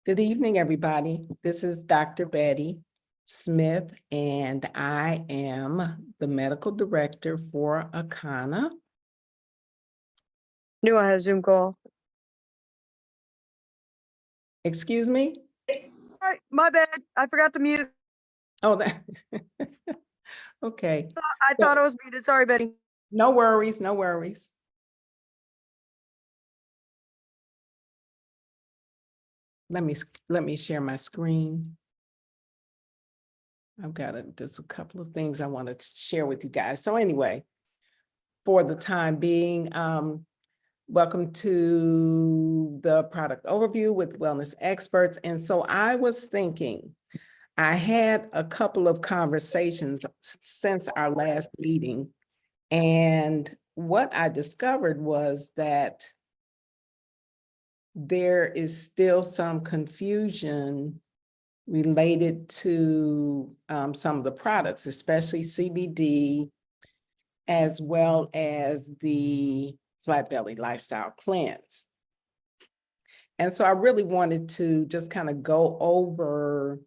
Good evening, everybody. This is Dr. Betty Smith, and I am the medical director for Akana. Knew I had a Zoom call. Excuse me? All right, my bad. I forgot to mute. Oh, that. Okay. I thought I was muted. Sorry, Betty. No worries, no worries. Let me share my screen. I've got just a couple of things I want to share with you guys. So anyway, for the time being, welcome to the product overview with wellness experts. And so I was thinking, I had a couple of conversations since our last meeting. And what I discovered was that there is still some confusion related to some of the products, especially CBD, as well as the Flat Belly Lifestyle Cleanse. And so I really wanted to just kind of go over,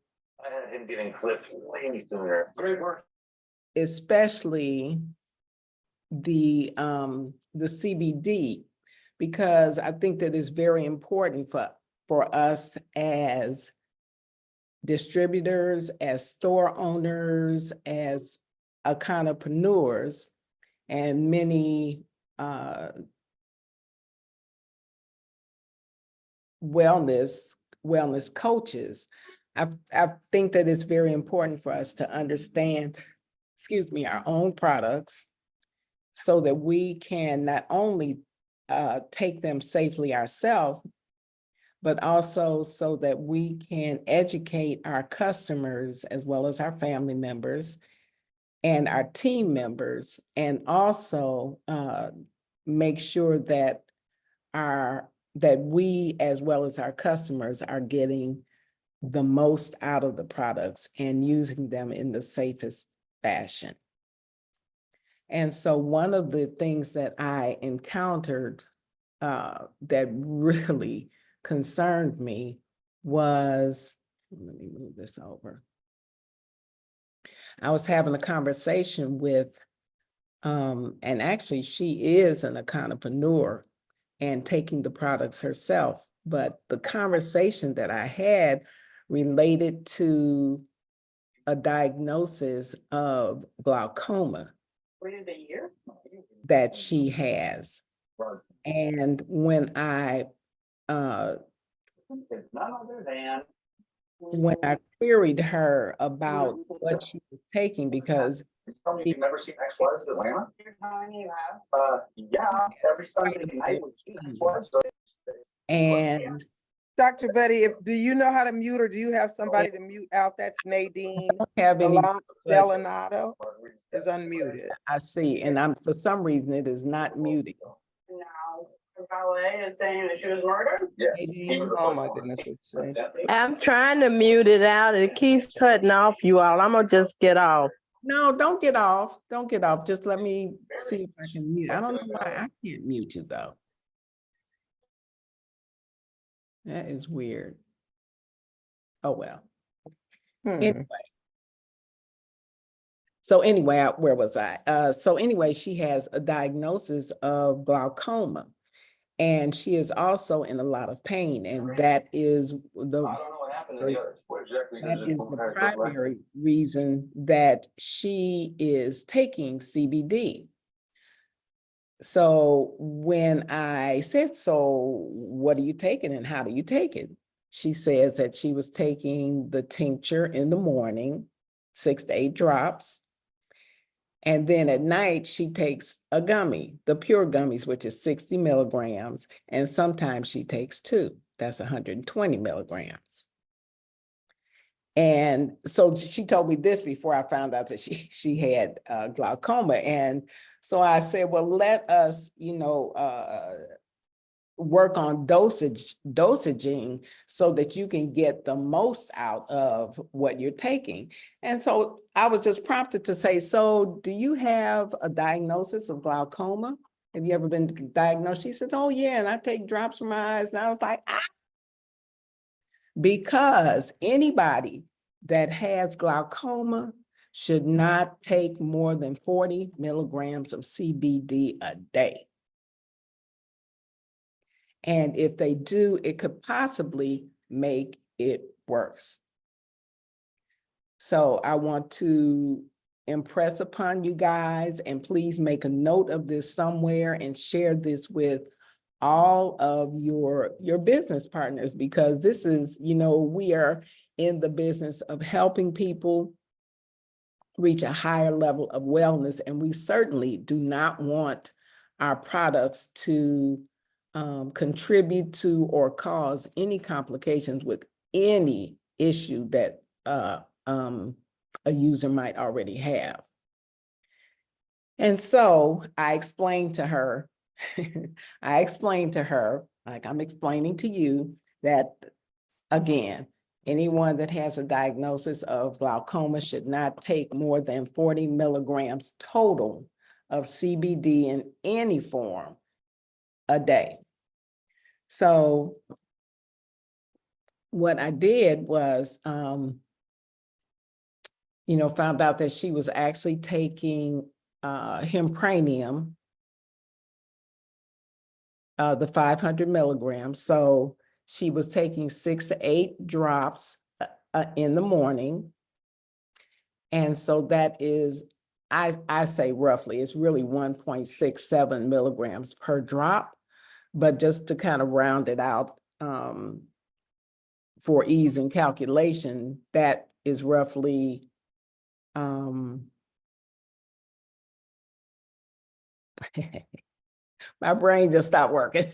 I had him getting clipped way sooner. Great work. especially the CBD, because I think that is very important for us as distributors, as store owners, as econopreneurs, and many wellness coaches. I think that it's very important for us to understand, our own products, so that we can not only take them safely ourselves, but also so that we can educate our customers as well as our family members and our team members, and also make sure that we, as well as our customers, are getting the most out of the products and using them in the safest fashion. And so one of the things that I encountered that really concerned me was, let me move this over. I was having a conversation with, and actually she is an econopreneur and taking the products herself, but the conversation that I had related to a diagnosis of glaucoma that she has. And when I queried her about what she was taking, because You've never seen X-Files in Atlanta? Yeah, every Sunday night we see X-Files. and Dr. Betty, do you know how to mute, or do you have somebody to mute out? That's Nadine have any, Delanato is unmuted. I see, and for some reason it is not muted. No, the valet is saying that she was murdered? Yes. Oh my goodness, let's see. I'm trying to mute it out. It keeps cutting off you all. I'm gonna just get off. No, don't get off. Don't get off. Just let me see if I can mute. I don't know why I can't mute you though. That is weird. Oh, well. Anyway. So anyway, where was I? So anyway, she has a diagnosis of glaucoma, and she is also in a lot of pain, and that is the primary reason that she is taking CBD. So when I said, so what are you taking and how do you take it? She says that she was taking the tincture in the morning, 6 to 8 drops. And then at night, she takes a gummy, the pure gummies, which is 60 milligrams. And sometimes she takes 2, that's 120 milligrams. And so she told me this before I found out that she had glaucoma. And so I said, well, let us, work on dosaging so that you can get the most out of what you're taking. And so I was just prompted to say, so do you have a diagnosis of glaucoma? Have you ever been diagnosed? She says, oh yeah, and I take drops from my eyes. And I was like, because anybody that has glaucoma should not take more than 40 milligrams of CBD a day. And if they do, it could possibly make it worse. So I want to impress upon you guys, and please make a note of this somewhere and share this with all of your business partners, because this is, we are in the business of helping people reach a higher level of wellness, and we certainly do not want our products to contribute to or cause any complications with any issue that a user might already have. And so I explained to her, like I'm explaining to you, that again, anyone that has a diagnosis of glaucoma should not take more than 40 milligrams total of CBD in any form a day. So what I did was, found out that she was actually taking Hempranium, the 500 milligrams. So she was taking 6 to 8 drops in the morning. And so that is, I say roughly, it's really 1.67 milligrams per drop. But just to kind of round it out for ease in calculation, that is roughly my brain just stopped working.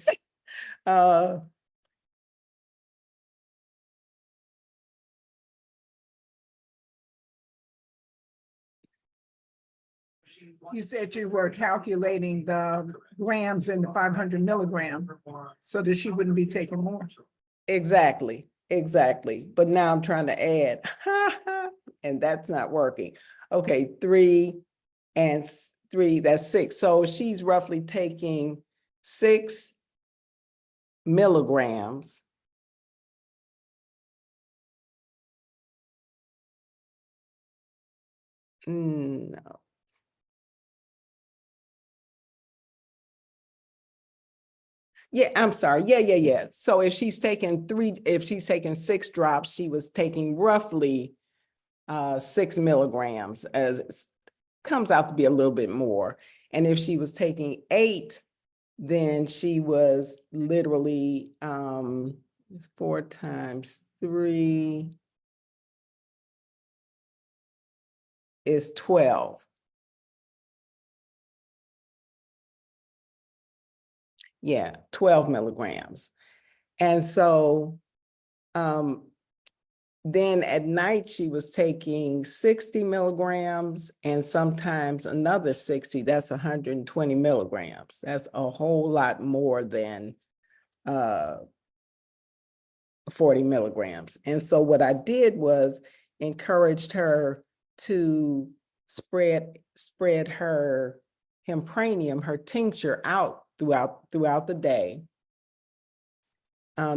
You said you were calculating the grams in the 500 milligram, so that she wouldn't be taking more. Exactly. But now I'm trying to add, and that's not working. Okay, 3 and 3, that's 6. So she's roughly taking 6 milligrams. No. Yeah, I'm sorry. Yeah. So if she's taking 6 drops, she was taking roughly 6 milligrams, as it comes out to be a little bit more. And if she was taking 8, then she was literally 4 times 3 is 12. Yeah, 12 milligrams. And so then at night she was taking 60 milligrams and sometimes another 60, that's 120 milligrams. That's a whole lot more than 40 milligrams. And so what I did was encouraged her to spread her Hempranium, her tincture, out throughout the day,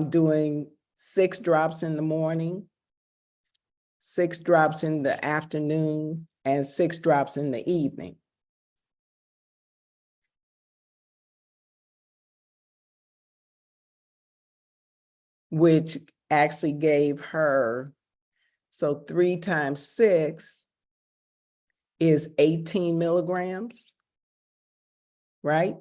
doing 6 drops in the morning, 6 drops in the afternoon, and 6 drops in the evening. Which actually gave her, so 3 times 6 is 18 milligrams, right?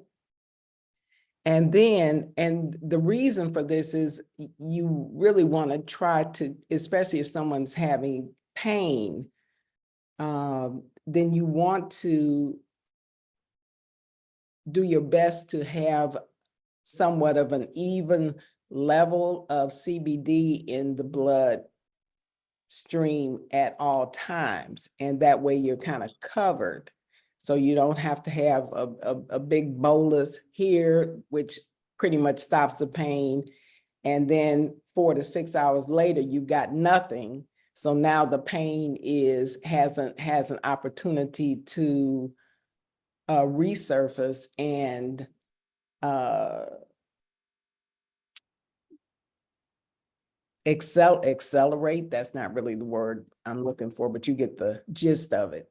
And the reason for this is you really want to try to, especially if someone's having pain, then you want to do your best to have somewhat of an even level of CBD in the blood stream at all times. And that way you're kind of covered. So you don't have to have a big bolus here, which pretty much stops the pain. And then 4 to 6 hours later, you've got nothing. So now the pain has an opportunity to resurface and accelerate, that's not really the word I'm looking for, but you get the gist of it.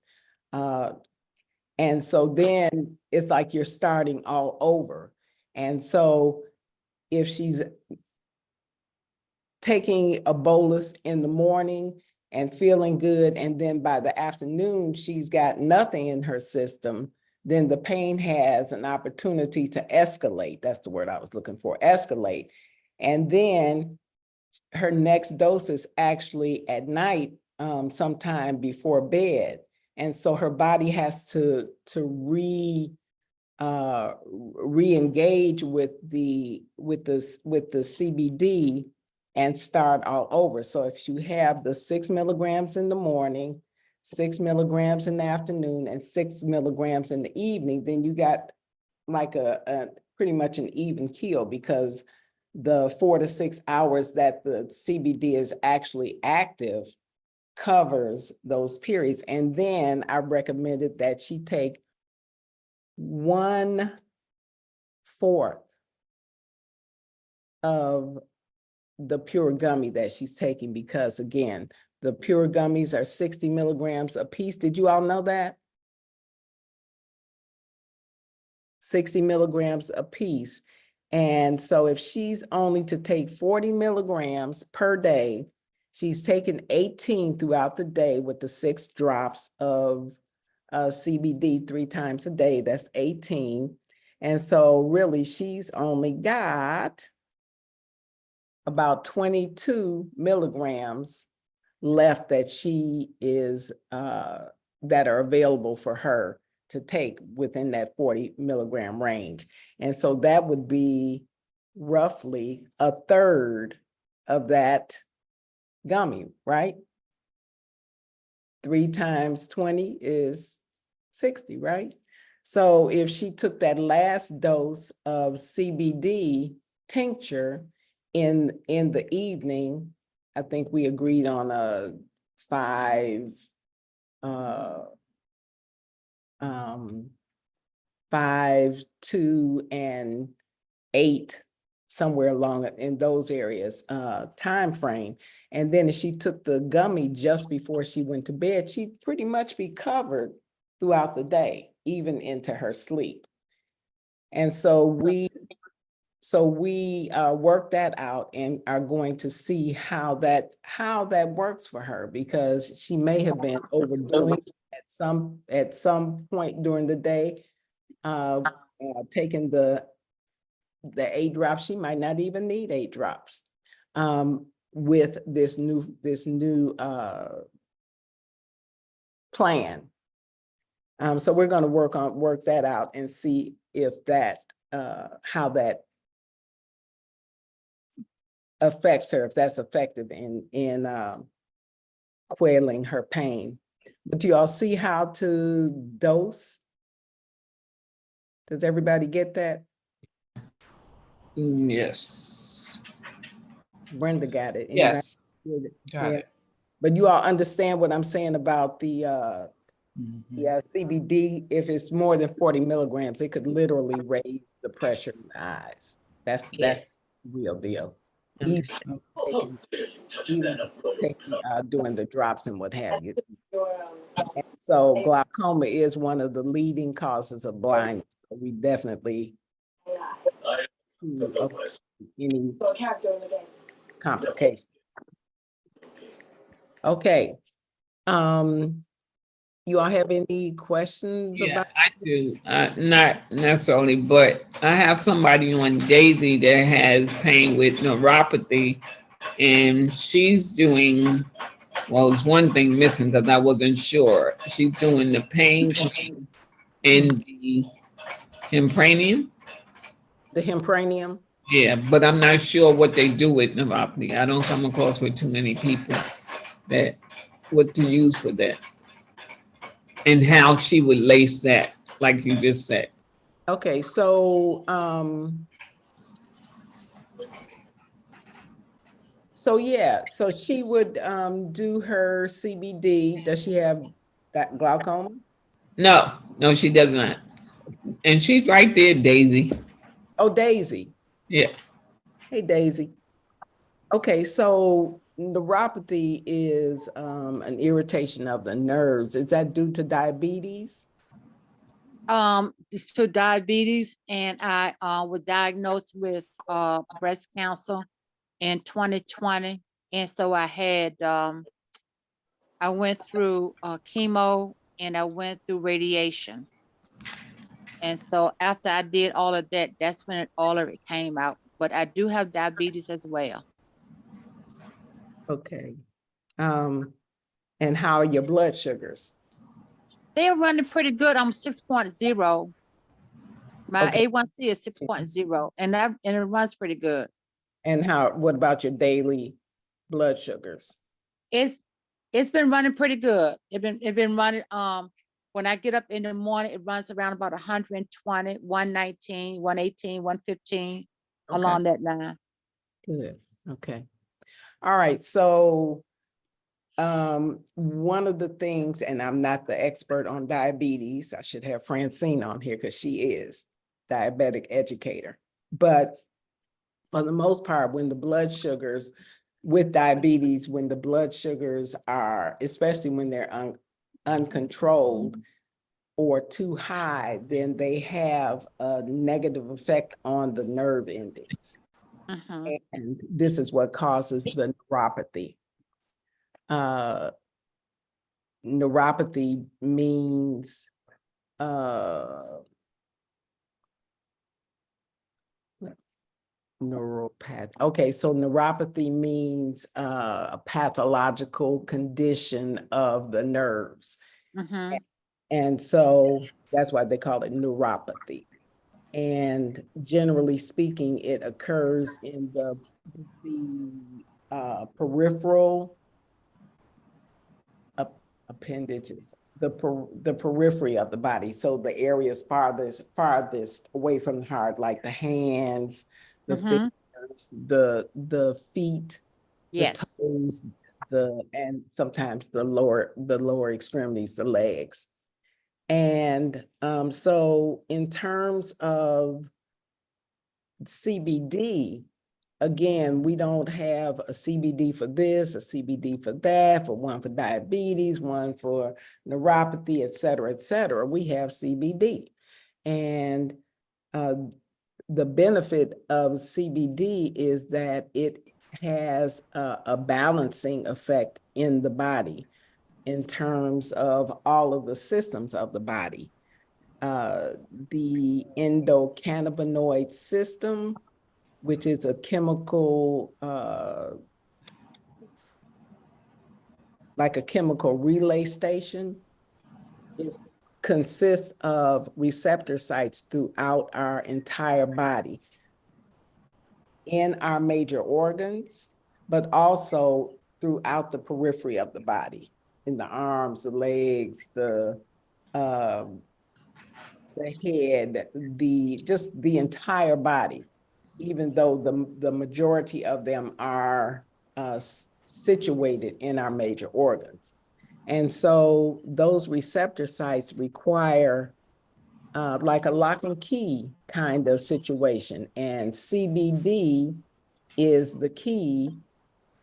And so then it's like you're starting all over. And so if she's taking a bolus in the morning and feeling good, and then by the afternoon, she's got nothing in her system, then the pain has an opportunity to escalate. That's the word I was looking for, escalate. And then her next dose is actually at night, sometime before bed. And so her body has to re-engage with the CBD and start all over. So if you have the 6 milligrams in the morning, 6 milligrams in the afternoon, and 6 milligrams in the evening, then you got like a pretty much an even keel, because the 4 to 6 hours that the CBD is actually active covers those periods. And then I recommended that she take 1/4 of the pure gummy that she's taking, because again, the pure gummies are 60 milligrams a piece. Did you all know that? 60 milligrams a piece. And so if she's only to take 40 milligrams per day, she's taking 18 throughout the day with the 6 drops of CBD 3 times a day. That's 18. And so really she's only got about 22 milligrams left that she is, that are available for her to take within that 40 milligram range. And so that would be roughly 1/3 of that gummy, right? 3 times 20 is 60, right? So if she took that last dose of CBD tincture in the evening, I think we agreed on a 5, 5, 2, and 8, somewhere along in those areas, time frame. And then if she took the gummy just before she went to bed, she'd pretty much be covered throughout the day, even into her sleep. And so we work that out and are going to see how that works for her, because she may have been overdoing it at some point during the day, taking the 8 drops. She might not even need 8 drops with this new plan. So we're going to work that out and see if that how that affects her, if that's effective in quelling her pain. But do you all see how to dose? Does everybody get that? Yes. Brenda got it. Yes, Anybody get it? got Yeah. it. But you all understand what I'm saying about the Mhm. CBD. If it's more than 40 milligrams, it could literally raise the pressure in the eyes. That's Yes. the real deal. Understand. Even doing the drops and what have you. And so glaucoma is one of the leading causes of blindness. So we definitely avoid any complications. Okay. You all have any questions Yeah, about? I do. Not necessarily, but I have somebody on Daisy that has pain with neuropathy, and she's doing, well, it's one thing missing because I wasn't sure. She's doing the pain cream and the Hempranium. The Hempranium? Yeah, but I'm not sure what they do with neuropathy. I don't come across with too many people that what to use for that, and how she would lace that, like you just said. Okay, so yeah, so she would do her CBD. Does she have that glaucoma? No, she does not. And she's right there, Daisy. Oh, Daisy. Yeah. Hey, Daisy. Okay, so neuropathy is an irritation of the nerves. Is that due to diabetes? To diabetes, and I was diagnosed with breast cancer in 2020. And so I went through chemo and I went through radiation. And so after I did all of that, that's when all of it came out. But I do have diabetes as well. Okay. And how are your blood sugars? They're running pretty good. I'm 6.0. My Okay. A1C is 6.0, and it runs pretty good. And what about your daily blood sugars? It's been running pretty good. It been running. When I get up in the morning, it runs around about 120, 119, 118, 115, along that line. Good, okay. All right, so one of the things, and I'm not the expert on diabetes, I should have Francine on here because she is diabetic educator. But for the most part, when the blood sugars with diabetes, when the blood sugars are, especially when they're uncontrolled or too high, then they have a negative effect on the nerve endings. And this is what causes the neuropathy. Neuropathy means neuropath. Okay, so neuropathy means a pathological condition of the nerves. And so that's why they call it neuropathy. And generally speaking, it occurs in the peripheral appendages, the periphery of the body. So the areas farthest away from the heart, like the hands, the fingers, the feet, Yes. the toes, and sometimes the lower extremities, the legs. And so in terms of CBD, again, we don't have a CBD for this, a CBD for that, for one for diabetes, one for neuropathy, et cetera, et cetera. We have CBD. And the benefit of CBD is that it has a balancing effect in the body in terms of all of the systems of the body. The endocannabinoid system, which is a chemical, like a chemical relay station, consists of receptor sites throughout our entire body, in our major organs, but also throughout the periphery of the body, in the arms, the legs, the head, just the entire body, even though the majority of them are situated in our major organs. And so those receptor sites require like a lock and key kind of situation. And CBD is the key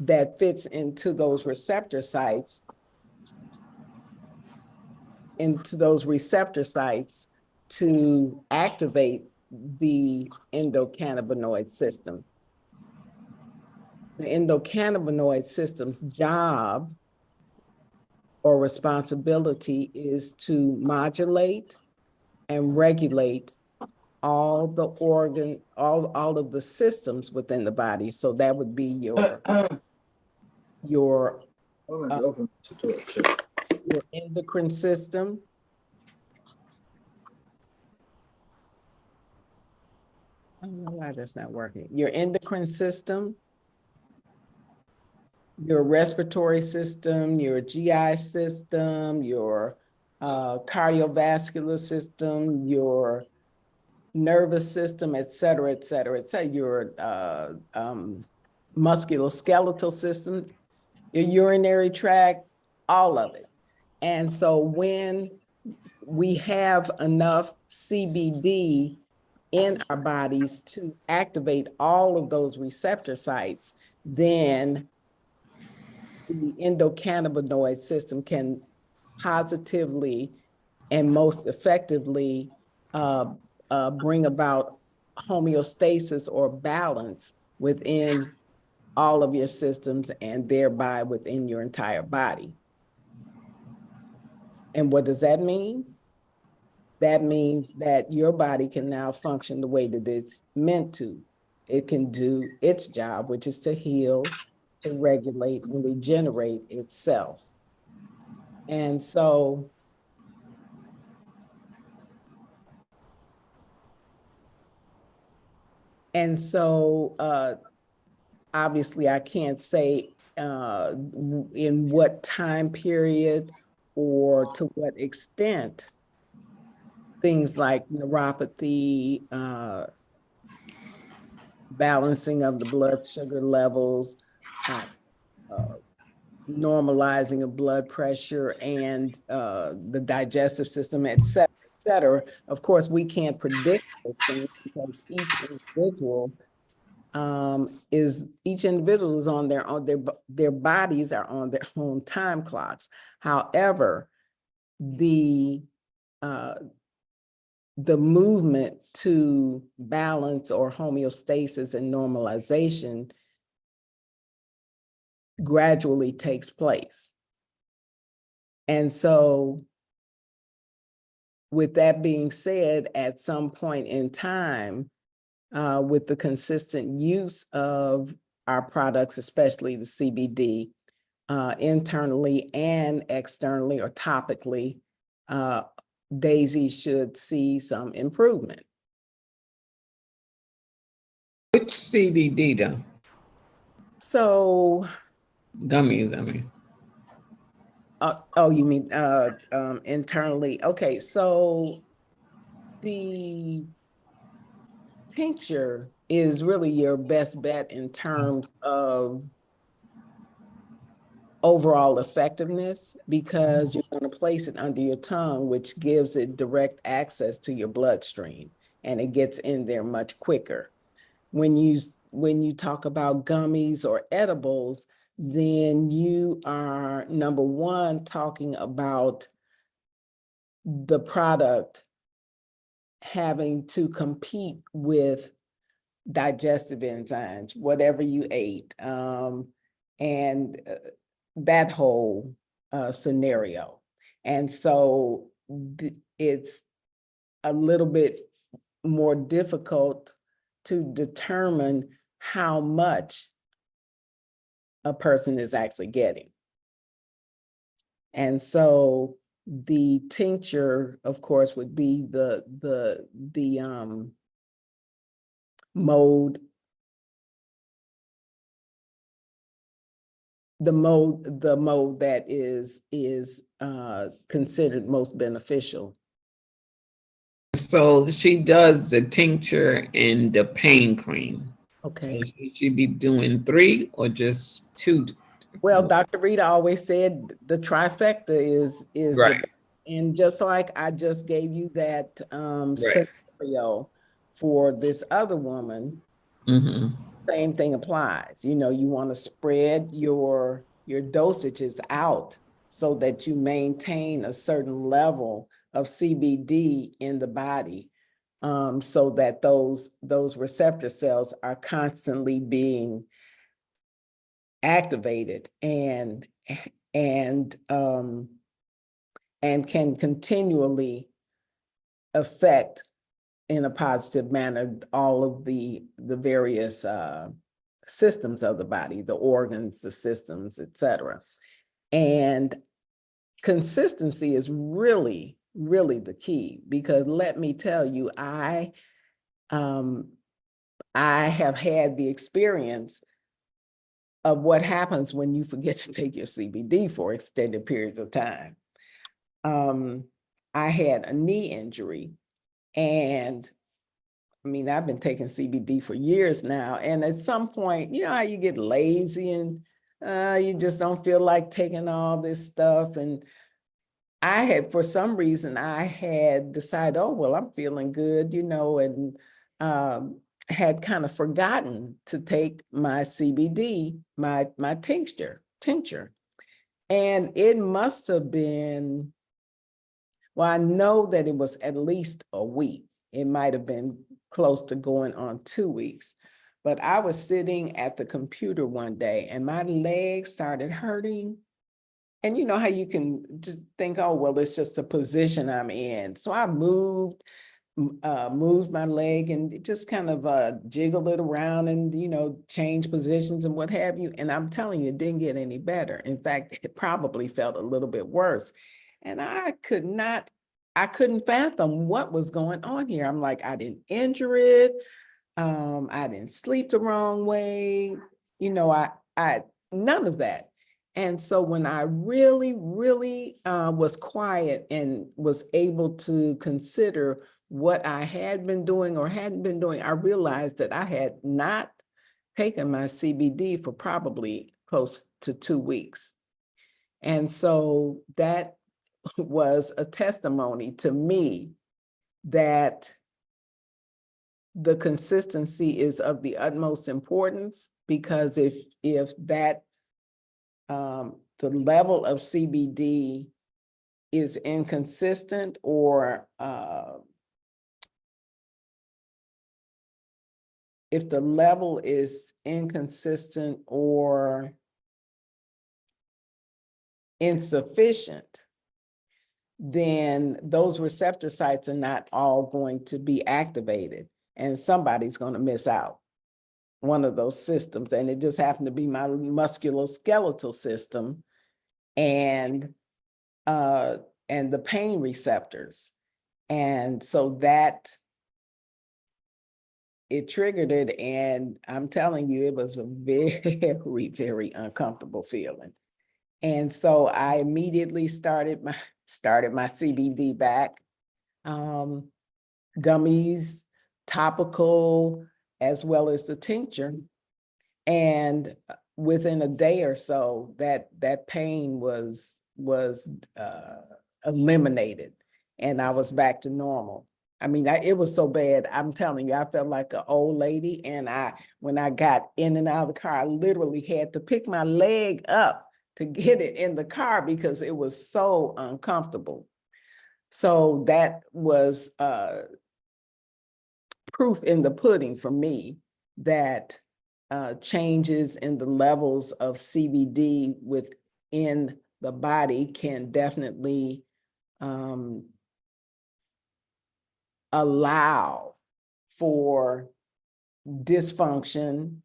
that fits into those receptor sites, to activate the endocannabinoid system. The endocannabinoid system's job or responsibility is to modulate and regulate all the all of the systems within the body. So that would be your endocrine system, I don't know why that's not working. Your endocrine system, your respiratory system, your GI system, your cardiovascular system, your nervous system, et cetera, et cetera, et cetera, your musculoskeletal system, your urinary tract, all of it. And so when we have enough CBD in our bodies to activate all of those receptor sites, then the endocannabinoid system can positively and most effectively bring about homeostasis or balance within all of your systems and thereby within your entire body. And what does that mean? That means that your body can now function the way that it's meant to. It can do its job, which is to heal, to regulate and regenerate itself. And so obviously I can't say in what time period or to what extent things like neuropathy, balancing of the blood sugar levels, normalizing of blood pressure and the digestive system, et cetera, et cetera. Of course, we can't predict those things because each individual is on their own, their bodies are on their own time clocks. However, the movement to balance or homeostasis and normalization gradually takes place. And so with that being said, at some point in time, with the consistent use of our products, especially the CBD, internally and externally or topically, Daisy should see some improvement. Which CBD though? So, Gummies, I mean. oh, you mean internally? Okay, so the tincture is really your best bet in terms of overall effectiveness because you're going to place it under your tongue, which gives it direct access to your bloodstream, and it gets in there much quicker. When you talk about gummies or edibles, then you are, number one, talking about the product having to compete with digestive enzymes, whatever you ate, and that whole scenario. And so it's a little bit more difficult to determine how much a person is actually getting. And so the tincture, of course, would be the mode that is considered most beneficial. So she does the tincture and the pain cream. Okay. So should she be doing 3 or just 2? Well, Dr. Rita always said the trifecta is Right. and just like I just gave you that Right. scenario for this other woman, Mm-hmm. same thing applies. You know, you want to spread your dosages out so that you maintain a certain level of CBD in the body, so that those receptor cells are constantly being activated and can continually affect in a positive manner all of the various systems of the body, the organs, the systems, etc. And consistency is really, really the key, because let me tell you, I have had the experience of what happens when you forget to take your CBD for extended periods of time. I had a knee injury, and I mean, I've been taking CBD for years now. And at some point, you know how you get lazy and you just don't feel like taking all this stuff. And I had, for some reason, I had decided, oh, well, I'm feeling good, you know, and had kind of forgotten to take my CBD, my tincture. And it must have been, well, I know that it was at least a week. It might have been close to going on 2 weeks. But I was sitting at the computer one day and my legs started hurting. And you know how you can just think, oh, well, it's just a position I'm in. So I moved my leg and just kind of jiggle it around and, you know, change positions and what have you. And I'm telling you, it didn't get any better. In fact, it probably felt a little bit worse. And I couldn't fathom what was going on here. I'm like, I didn't injure it. I didn't sleep the wrong way. You know, I none of that. And so when I really, really was quiet and was able to consider what I had been doing or hadn't been doing, I realized that I had not taken my CBD for probably close to 2 weeks. And so that was a testimony to me that the consistency is of the utmost importance, because if that the level of CBD is inconsistent or if the level is inconsistent or insufficient, then those receptor sites are not all going to be activated and somebody's going to miss out one of those systems. And it just happened to be my musculoskeletal system and the pain receptors. And so that it triggered it. And I'm telling you, it was a very, very uncomfortable feeling. And so I immediately started my CBD back, gummies, topical, as well as the tincture. And within a day or so, that pain was eliminated and I was back to normal. I mean, it was so bad. I'm telling you, I felt like an old lady. And when I got in and out of the car, I literally had to pick my leg up to get it in the car because it was so uncomfortable. So that was proof in the pudding for me that changes in the levels of CBD within the body can definitely allow for dysfunction,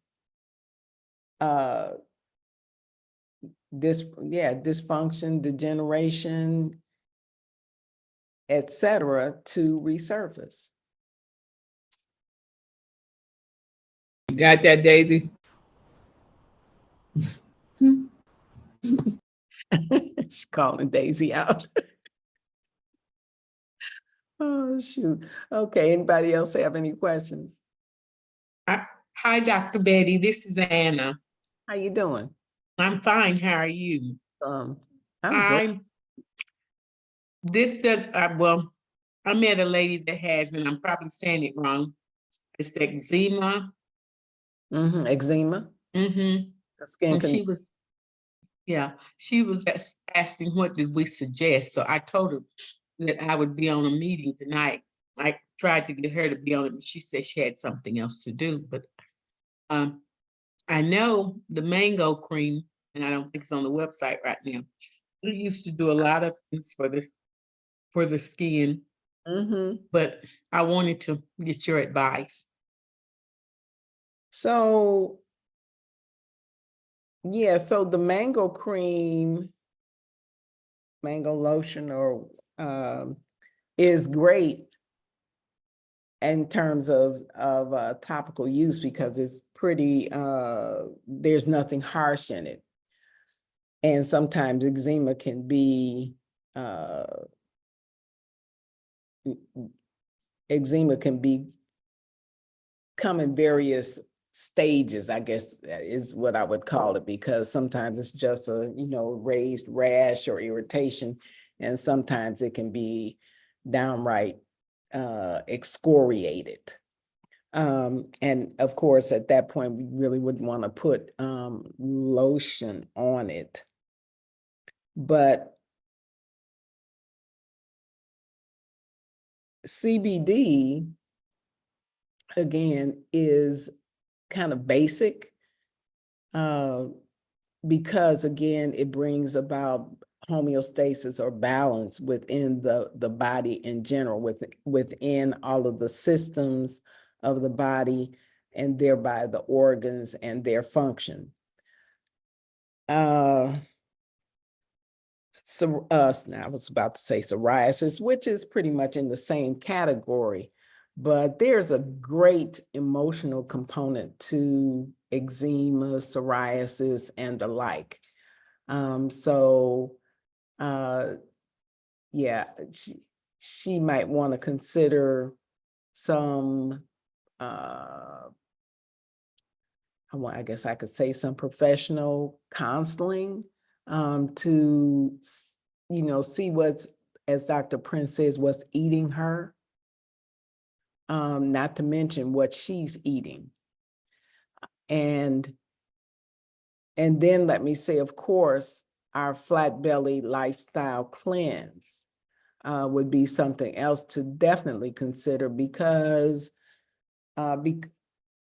dysfunction, degeneration, etc., to resurface. You got that, Daisy? She's calling Daisy out. Oh, shoot. Okay, anybody else have any questions? Hi, Dr. Betty. This is Anna. How you doing? I'm fine. How are you? I'm good. I met a lady that has, and I'm probably saying it wrong. It's eczema. Eczema. The skin and she was asking what did we suggest. So I told her that I would be on a meeting tonight. I tried to get her to be on it, but she said she had something else to do. But I know the mango cream, and I don't think it's on the website right now. It used to do a lot of things for the skin, but I wanted to get your advice. So, yeah, so the mango cream, mango lotion, or is great in terms of topical use because it's pretty, there's nothing harsh in it. And sometimes eczema can be, come in various stages, I guess is what I would call it, because sometimes it's just a, raised rash or irritation, and sometimes it can be downright excoriated. And of course, at that point, we really wouldn't want to put lotion on it. But CBD, again, is kind of basic because again, it brings about homeostasis or balance within the body in general, within all of the systems of the body and thereby the organs and their function. So now I was about to say psoriasis, which is pretty much in the same category, but there's a great emotional component to eczema, psoriasis, and the like. Yeah, she might want to consider some, I guess I could say some professional counseling to, see what's, as Dr. Prince says, what's eating her, not to mention what she's eating. And then let me say, of course, our flat belly lifestyle cleanse would be something else to definitely consider because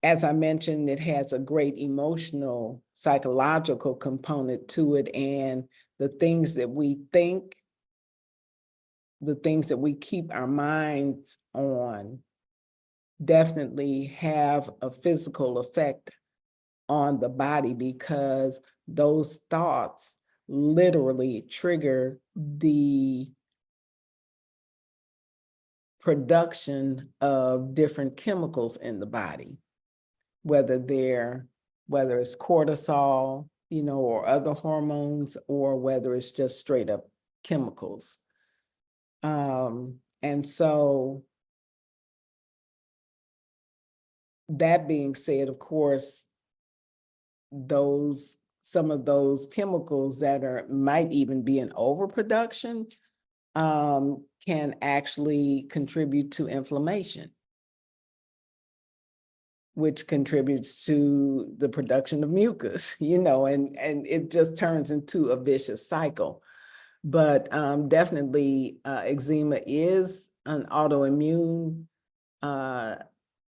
as I mentioned, it has a great emotional, psychological component to it. And the things that we think, the things that we keep our minds on definitely have a physical effect on the body because those thoughts literally trigger the production of different chemicals in the body, whether it's cortisol, or other hormones, or whether it's just straight up chemicals. And so that being said, of course, some of those chemicals that might even be in overproduction can actually contribute to inflammation, which contributes to the production of mucus, and it just turns into a vicious cycle. But definitely eczema is an autoimmune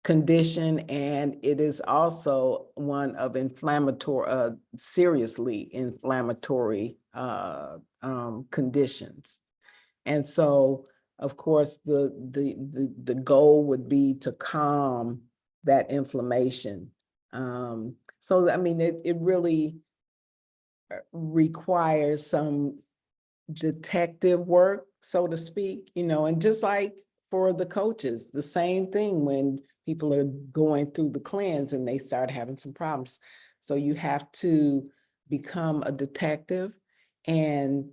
condition, and it is also one of seriously inflammatory conditions. And so, of course, the goal would be to calm that inflammation. So, I mean, it really requires some detective work, so to speak, and just like for the coaches, the same thing when people are going through the cleanse and they start having some problems. So you have to become a detective and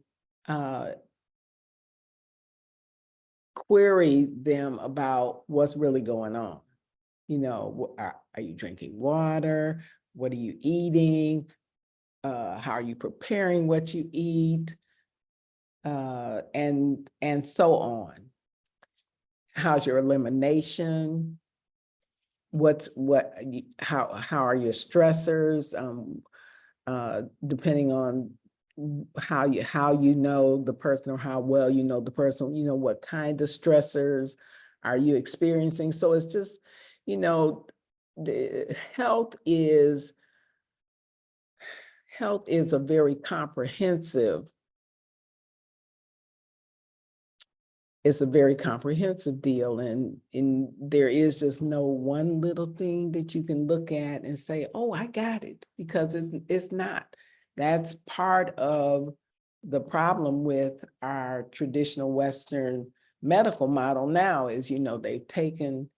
query them about what's really going on. Are you drinking water? What are you eating? How are you preparing what you eat? And so on. How's your elimination? How are your stressors? Depending on how you know the person or how well you know the person, what kind of stressors are you experiencing? So it's just, the health is a very comprehensive. It's a very comprehensive deal, and there is just no one little thing that you can look at and say, oh, I got it, because it's not. That's part of the problem with our traditional Western medical model now is, they've taken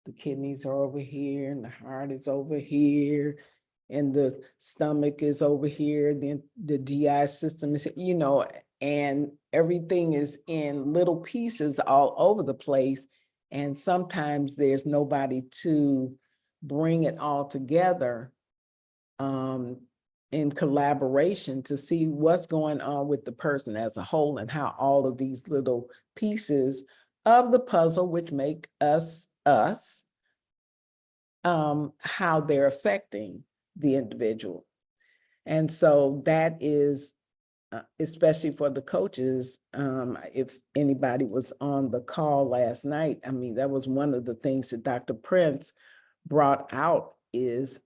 the kidneys are over here and the heart is over here and the stomach is over here, then the GI system is, and everything is in little pieces all over the place. And sometimes there's nobody to bring it all together in collaboration to see what's going on with the person as a whole and how all of these little pieces of the puzzle, which make us, how they're affecting the individual. And so that is, especially for the coaches, if anybody was on the call last night, I mean, that was one of the things that Dr. Prince brought out is,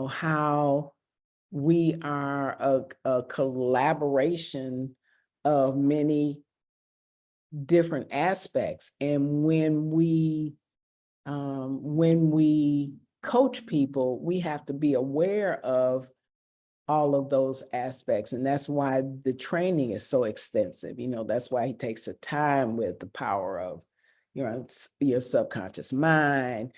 how we are a collaboration of many different aspects. And when we coach people, we have to be aware of all of those aspects. And that's why the training is so extensive. That's why he takes the time with the power of, your subconscious mind,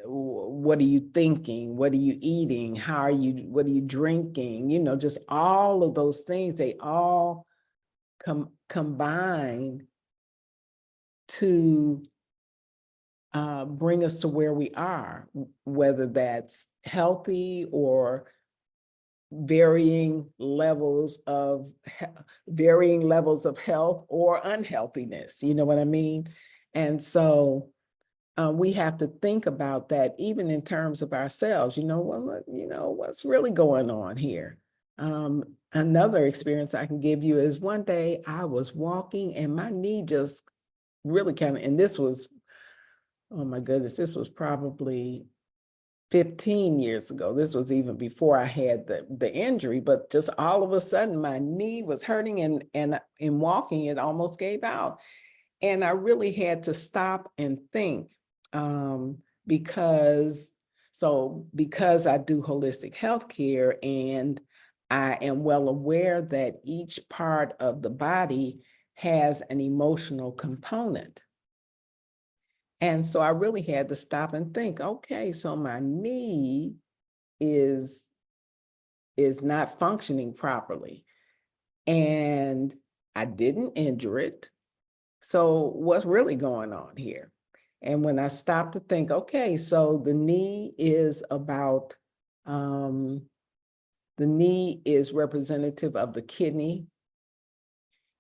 what are you thinking? What are you eating? What are you drinking? Just all of those things, they all combine to bring us to where we are, whether that's healthy or varying levels of health or unhealthiness. You know what I mean? And so we have to think about that even in terms of ourselves. What's really going on here? Another experience I can give you is one day I was walking and my knee just really and this was, oh my goodness, this was probably 15 years ago. This was even before I had the injury, but just all of a sudden my knee was hurting and in walking, it almost gave out. And I really had to stop and think because I do holistic healthcare and I am well aware that each part of the body has an emotional component. And so I really had to stop and think, okay, so my knee is not functioning properly and I didn't injure it. So what's really going on here? And when I stopped to think, okay, so the knee is about, the knee is representative of the kidney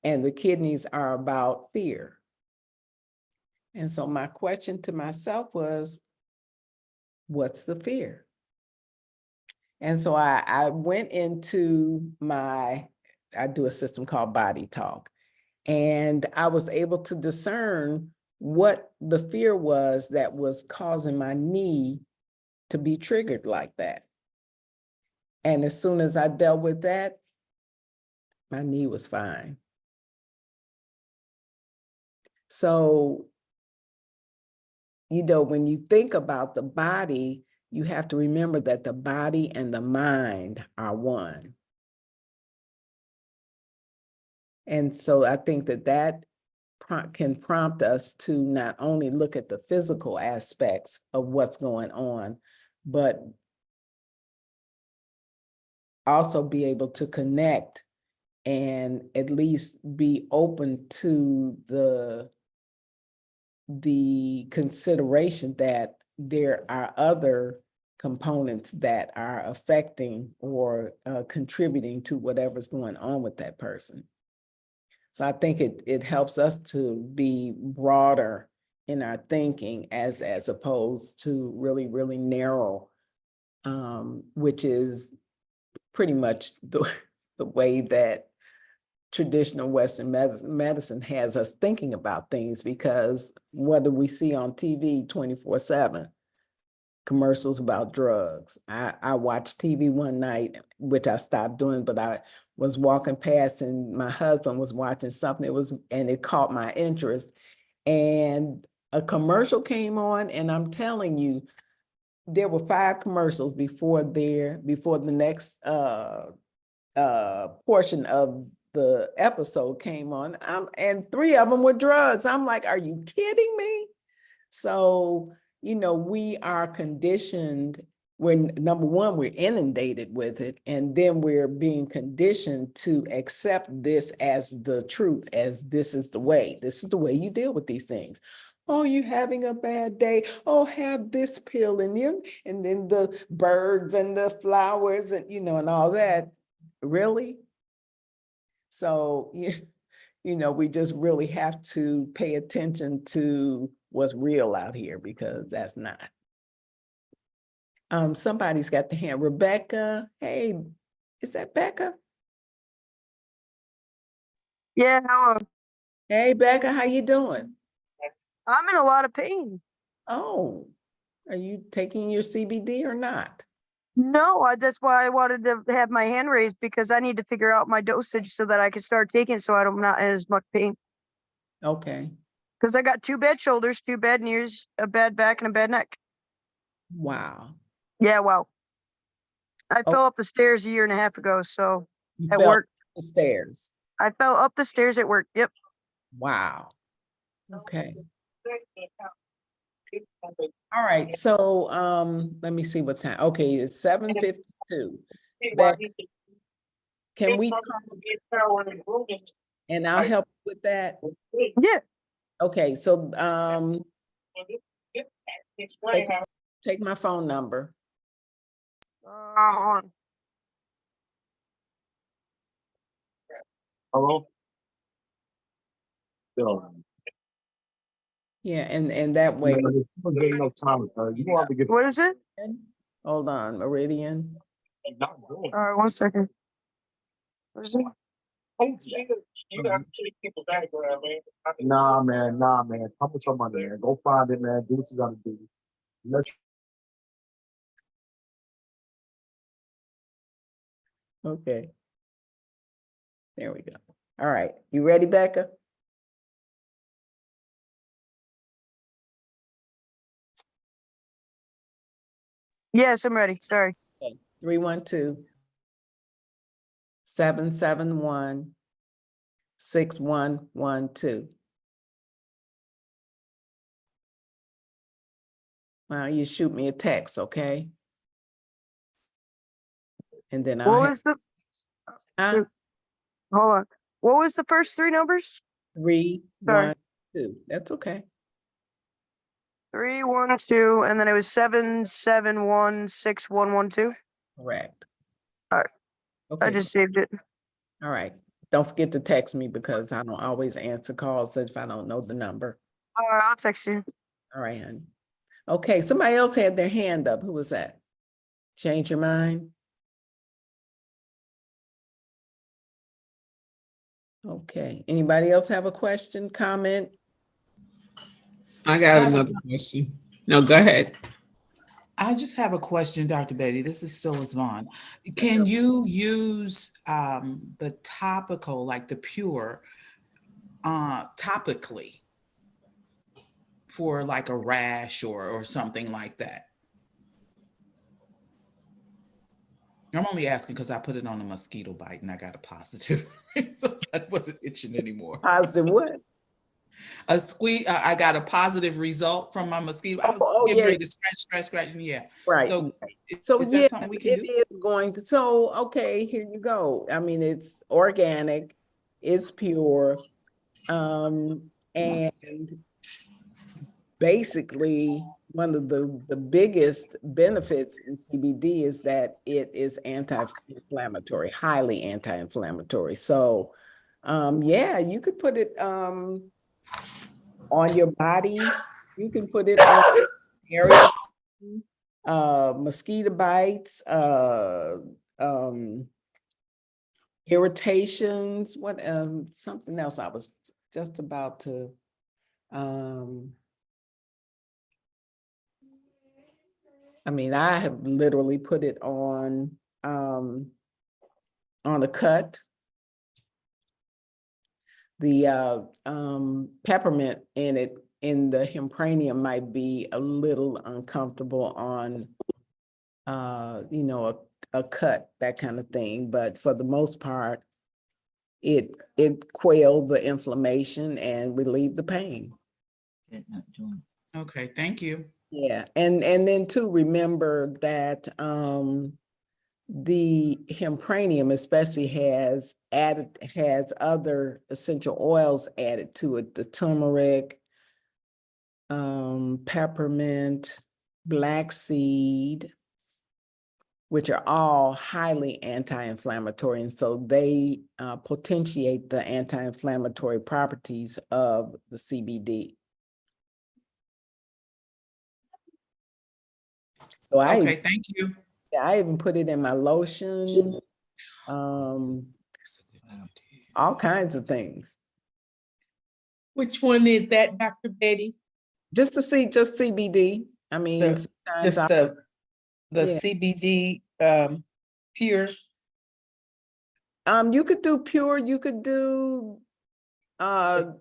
and the kidneys are about fear. And so my question to myself was, what's the fear? And so I went into I do a system called Body Talk, and I was able to discern what the fear was that was causing my knee to be triggered like that. And as soon as I dealt with that, my knee was fine. So, when you think about the body, you have to remember that the body and the mind are one. And so I think that can prompt us to not only look at the physical aspects of what's going on, but also be able to connect and at least be open to the consideration that there are other components that are affecting or contributing to whatever's going on with that person. So I think it helps us to be broader in our thinking as opposed to really, really narrow, which is pretty much the way that traditional Western medicine has us thinking about things, because what do we see on TV 24/7? Commercials about drugs. I watched TV one night, which I stopped doing, but I was walking past and my husband was watching something. And it caught my interest. And a commercial came on, and I'm telling you, there were 5 commercials before the next portion of the episode came on. And 3 of them were drugs. I'm like, are you kidding me? So, we are conditioned when, number one, we're inundated with it, and then we're being conditioned to accept this as the truth, as this is the way you deal with these things. Oh, you having a bad day? Oh, have this pill in you, and then the birds and the flowers and, and all that. Really? So, we just really have to pay attention to what's real out here, because that's not. Somebody's got the hand. Rebecca, hey, is that Becca? Yeah, hello. Hey, Becca, how you doing? I'm in a lot of pain. Oh, are you taking your CBD or not? No, that's why I wanted to have my hand raised, because I need to figure out my dosage so that I can start taking it so I'm not in as much pain. Okay, Because I got 2 bad shoulders, 2 bad knees, a bad back, and a bad neck. wow. Yeah, wow. I Oh. fell up the stairs a year and a half ago, so You at fell work. the stairs. I fell up the stairs at work. Yep. Wow. Okay. All right, so let me see what time. Okay, it's 7:52. Beck, can we talk and I'll help with that? Yeah. Okay, so take my phone number. On. Hello? Bill. Yeah, and that way. You want to get. What is it? Hold on, Meridian. One second. What is it? Nah, man. Come with some money, man. Go find it, man. Do what you gotta do. Okay. There we go. All right, you ready, Becca? Yes, I'm ready. Sorry. 312-771-6112. Well, you shoot me a text, okay? And then I'll What have, was the? huh? Hold on. What was the first 3 numbers? 312. That's okay. 312, and then it was 7716112. Correct. All right. Okay. I just saved it. All right. Don't forget to text me because I don't always answer calls if I don't know the number. I'll text you. All right, honey. Okay, somebody else had their hand up. Who was that? Change your mind? Okay, anybody else have a question, comment? I got another question. No, go ahead. I just have a question, Dr. Betty. This is Phyllis Vaughn. Can you use the topical, like the pure, topically for like a rash or something like that? I'm only asking because I put it on a mosquito bite and I got a positive, so I wasn't itching anymore. Positive what? I got a positive result from my mosquito. I was getting Yeah. ready to scratch, yeah. Right. So So is yeah, that something we can it do? is going to, so, okay, here you go. I mean, it's organic, it's pure. And basically one of the biggest benefits in CBD is that it is anti-inflammatory, highly anti-inflammatory. So yeah, you could put it on your body. You can put it on area, mosquito bites, irritations, what something else I was just about to I mean, I have literally put it on a cut. The peppermint in it, in the hempranium, might be a little uncomfortable on, you know, a cut, that kind of thing. But for the most part, it quailed the inflammation and relieved the pain. Okay, thank you. Yeah, and then too, remember that the hempranium especially has other essential oils added to it, the turmeric, peppermint, black seed, which are all highly anti-inflammatory. And so they potentiate the anti-inflammatory properties of the CBD. So Okay, thank you. I even put it in my lotion, That's a good idea. all kinds of things. Which one is that, Dr. Betty? Just CBD. I mean, The- sometimes Just I, the yeah. CBD, pure? You could do pure, you could do, the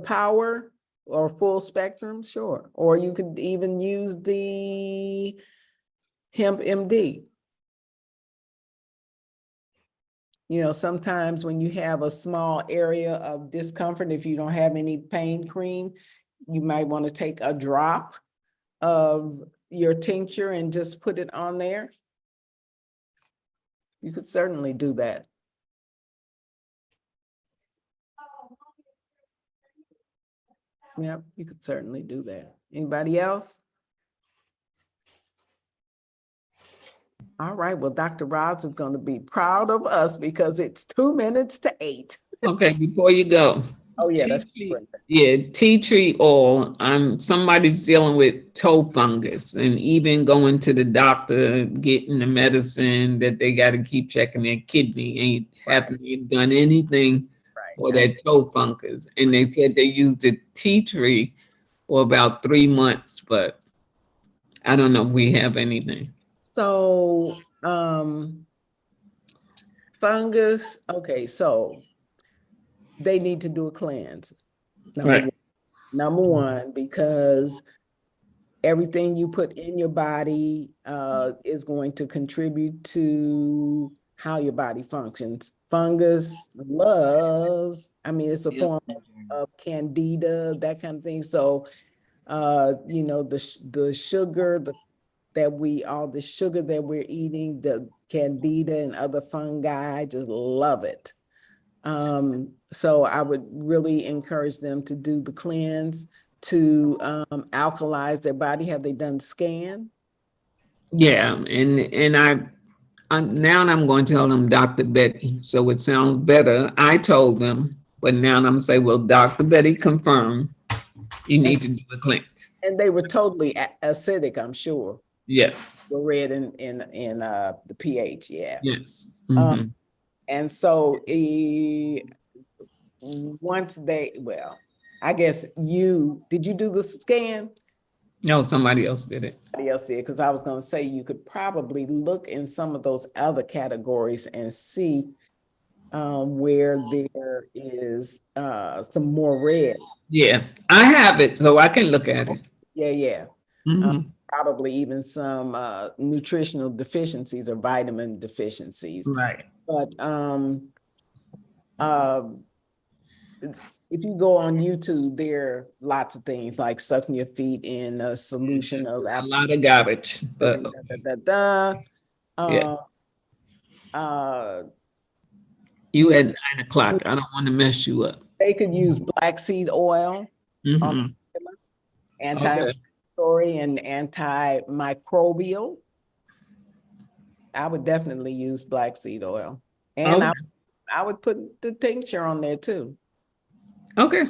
power or full spectrum, sure. Or you could even use the hemp MD. You know, sometimes when you have a small area of discomfort, if you don't have any pain cream, you might want to take a drop of your tincture and just put it on there. You could certainly do that. Yep, you could certainly do that. Anybody else? All right, well, Dr. Roz is going to be proud of us because it's 2 minutes to 8. Okay, before you go. Oh, yeah, that's Tea tree- great. Yeah, tea tree oil. Somebody's dealing with toe fungus and even going to the doctor, getting the medicine that they got to keep checking their kidney. Ain't haven't done anything for Right. that toe fungus. And they said they used the tea tree for about 3 months, but I don't know if we have anything. So, fungus, okay, so they need to do a cleanse. Right. Number one, because everything you put in your body is going to contribute to how your body functions. Fungus loves, I mean, it's a form of candida, that kind of thing. So, you know, the sugar, the sugar that we're eating, the candida and other fungi, just love it. So I would really encourage them to do the cleanse, to alkalize their body. Have they done scan? Yeah, and now I'm going to tell them Dr. Betty, so it sounds better. I told them, but now I'm gonna say, well, Dr. Betty confirmed you need to do a cleanse. And they were totally acidic, I'm sure. Yes, Were read in the pH, yeah. yes. Um, Mhm. And so once well, I guess did you do the scan? No, somebody else did it. Somebody else did, because I was gonna say you could probably look in some of those other categories and see where there is some more red. Yeah, I have it, so I can look at it. Yeah. Mhm. Probably even some nutritional deficiencies or vitamin deficiencies. Right. But if you go on YouTube, there are lots of things like sucking your feet in a solution of A lot of garbage, but Yeah. You at 9 o'clock. I don't want to mess you up. They could use black seed oil, Mhm. anti-inflammatory and antimicrobial. I would definitely use black seed oil. And Okay. I would put the tincture on there too. Okay,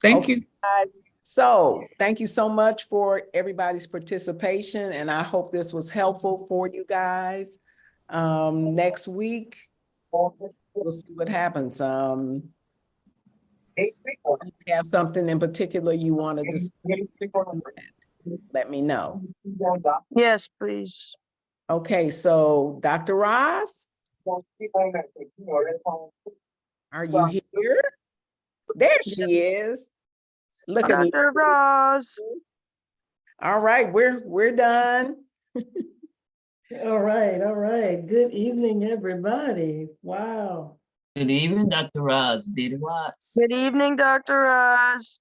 thank Okay, you. guys. So thank you so much for everybody's participation, and I hope this was helpful for you guys. Next week, we'll see what happens. If you have something in particular you want to discuss, let me know. Yes, please. Okay, so Dr. Roz, are you here? There she is. Look at Dr. Roz. All right, we're done. All right. Good evening, everybody. Wow. Good evening, Dr. Roz, Betty Watts. Good evening, Dr. Roz.